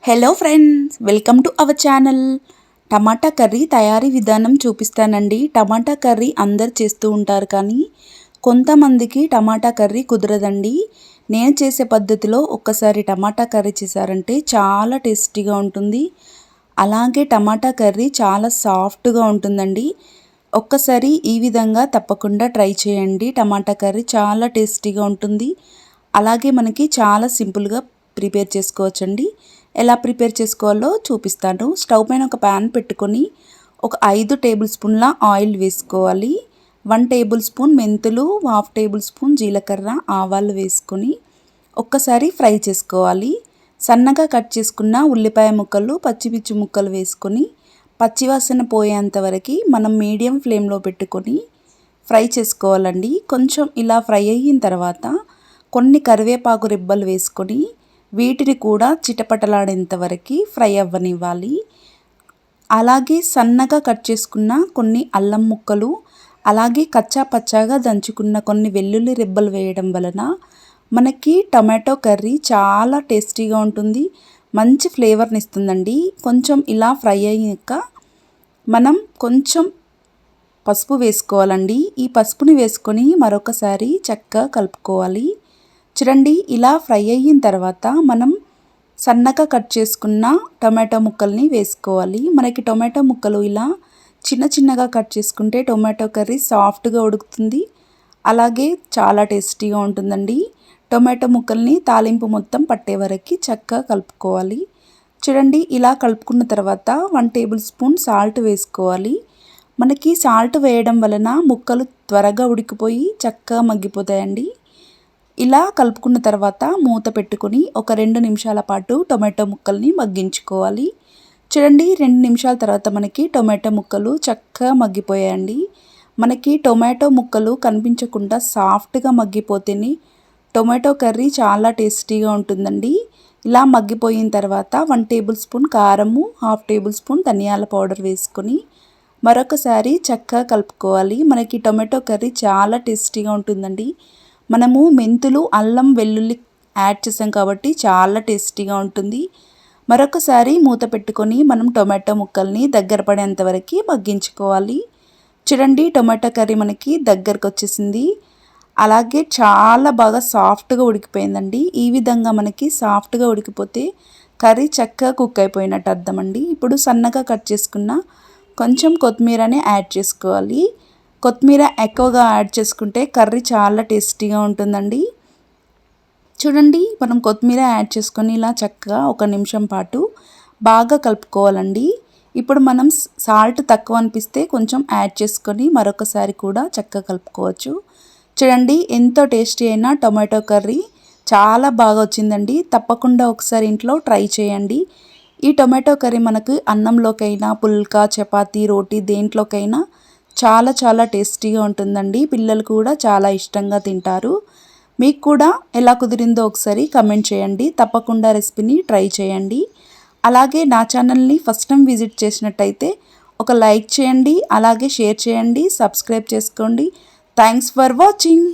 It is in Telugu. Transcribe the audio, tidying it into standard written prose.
Hello friends, welcome to our channel. Tomato curry తయారీ విధానం చూపిస్తానండి. టమాటా కర్రీ అందరు చేస్తూ ఉంటారు, కానీ కొంతమందికి టమాటా కర్రీ కుదరదండి. నేను చేసే పద్ధతిలో ఒక్కసారి టమాటా కర్రీ చేశారంటే చాలా టేస్టీగా ఉంటుంది. అలాగే టమాటా కర్రీ చాలా సాఫ్ట్గా ఉంటుందండి. ఒక్కసారి ఈ విధంగా తప్పకుండా ట్రై చేయండి. టమాటా కర్రీ చాలా టేస్టీగా ఉంటుంది. అలాగే మనకి చాలా సింపుల్గా ప్రిపేర్ చేసుకోవచ్చండి. ఎలా ప్రిపేర్ చేసుకోవాలో చూపిస్తాను. స్టవ్ పైన ఒక ప్యాన్ పెట్టుకొని ఒక 5 టేబుల్ స్పూన్ల ఆయిల్ వేసుకోవాలి. 1 టేబుల్ స్పూన్ మెంతులు, 1/2 టేబుల్ స్పూన్ జీలకర్ర, ఆవాలు వేసుకొని ఒక్కసారి ఫ్రై చేసుకోవాలి. సన్నగా కట్ చేసుకున్న ఉల్లిపాయ ముక్కలు, పచ్చిమిర్చి ముక్కలు వేసుకొని పచ్చివాసన పోయేంత వరకు మనం మీడియం ఫ్లేమ్లో పెట్టుకొని ఫ్రై చేసుకోవాలండి. కొంచెం ఇలా ఫ్రై అయిన తర్వాత కొన్ని కరివేపాకు రెబ్బలు వేసుకొని వీటిని కూడా చిటపటలాడేంత వరకు ఫ్రై అవ్వనివ్వాలి. అలాగే సన్నగా కట్ చేసుకున్న కొన్ని అల్లం ముక్కలు, అలాగే కచ్చా పచ్చాగా దంచుకున్న కొన్ని వెల్లుల్లి రెబ్బలు వేయడం వలన మనకి టమాటో కర్రీ చాలా టేస్టీగా ఉంటుంది, మంచి ఫ్లేవర్ని ఇస్తుందండి. కొంచెం ఇలా ఫ్రై అయ్యాక మనం కొంచెం పసుపు వేసుకోవాలండి. ఈ పసుపుని వేసుకొని మరొకసారి చక్కగా కలుపుకోవాలి. చూడండి, ఇలా ఫ్రై అయిన తర్వాత మనం సన్నగా కట్ చేసుకున్న టొమాటో ముక్కల్ని వేసుకోవాలి. మనకి టొమాటో ముక్కలు ఇలా చిన్న చిన్నగా కట్ చేసుకుంటే టొమాటో కర్రీ సాఫ్ట్గా ఉడుకుతుంది, అలాగే చాలా టేస్టీగా ఉంటుందండి. టొమాటో ముక్కల్ని తాలింపు మొత్తం పట్టే వరకు చక్కగా కలుపుకోవాలి. చూడండి, ఇలా కలుపుకున్న తర్వాత 1 టేబుల్ స్పూన్ సాల్ట్ వేసుకోవాలి. మనకి సాల్ట్ వేయడం వలన ముక్కలు త్వరగా ఉడికిపోయి చక్కగా మగ్గిపోతాయండి. ఇలా కలుపుకున్న తర్వాత మూత పెట్టుకొని ఒక 2 నిమిషాల పాటు టొమాటో ముక్కల్ని మగ్గించుకోవాలి. చూడండి, 2 నిమిషాల తర్వాత మనకి టొమాటో ముక్కలు చక్కగా మగ్గిపోయాయండి. మనకి టొమాటో ముక్కలు కనిపించకుండా సాఫ్ట్గా మగ్గిపోతేనే టొమాటో కర్రీ చాలా టేస్టీగా ఉంటుందండి. ఇలా మగ్గిపోయిన తర్వాత 1 టేబుల్ స్పూన్ కారము, 1/2 టేబుల్ స్పూన్ ధనియాల పౌడర్ వేసుకొని మరొకసారి చక్కగా కలుపుకోవాలి. మనకి టొమాటో కర్రీ చాలా టేస్టీగా ఉంటుందండి. మనము మెంతులు, అల్లం, వెల్లుల్లి యాడ్ చేసాం కాబట్టి చాలా టేస్టీగా ఉంటుంది. మరొకసారి మూత పెట్టుకొని మనం టొమాటో ముక్కల్ని దగ్గర పడేంత వరకు మగ్గించుకోవాలి. చూడండి, టొమాటో కర్రీ మనకి దగ్గరకు వచ్చేసింది. అలాగే చాలా బాగా సాఫ్ట్గా ఉడికిపోయిందండి. ఈ విధంగా మనకి సాఫ్ట్గా ఉడికిపోతే కర్రీ చక్కగా కుక్ అయిపోయినట్టు అర్థం అండి. ఇప్పుడు సన్నగా కట్ చేసుకున్న కొంచెం కొత్తిమీరని యాడ్ చేసుకోవాలి. కొత్తిమీర ఎక్కువగా యాడ్ చేసుకుంటే కర్రీ చాలా టేస్టీగా ఉంటుందండి. చూడండి, మనం కొత్తిమీర యాడ్ చేసుకొని ఇలా చక్కగా 1 నిమిషం పాటు బాగా కలుపుకోవాలండి. ఇప్పుడు మనం సాల్ట్ తక్కువ అనిపిస్తే కొంచెం యాడ్ చేసుకొని మరొకసారి కూడా చక్కగా కలుపుకోవచ్చు. చూడండి, ఎంతో టేస్టీ అయిన టొమాటో కర్రీ చాలా బాగా వచ్చిందండి. తప్పకుండా ఒకసారి ఇంట్లో ట్రై చేయండి. ఈ టొమాటో కర్రీ మనకు అన్నంలోకైనా, పుల్కా, చపాతీ, రోటీ దేంట్లోకైనా చాలా చాలా టేస్టీగా ఉంటుందండి. పిల్లలు కూడా చాలా ఇష్టంగా తింటారు. మీకు కూడా ఎలా కుదిరిందో ఒకసారి కమెంట్ చేయండి. తప్పకుండా రెసిపీని ట్రై చేయండి. అలాగే నా ఛానల్ని ఫస్ట్ టైం విజిట్ చేసినట్టయితే ఒక లైక్ చేయండి, అలాగే షేర్ చేయండి, సబ్స్క్రైబ్ చేసుకోండి. Thanks for watching.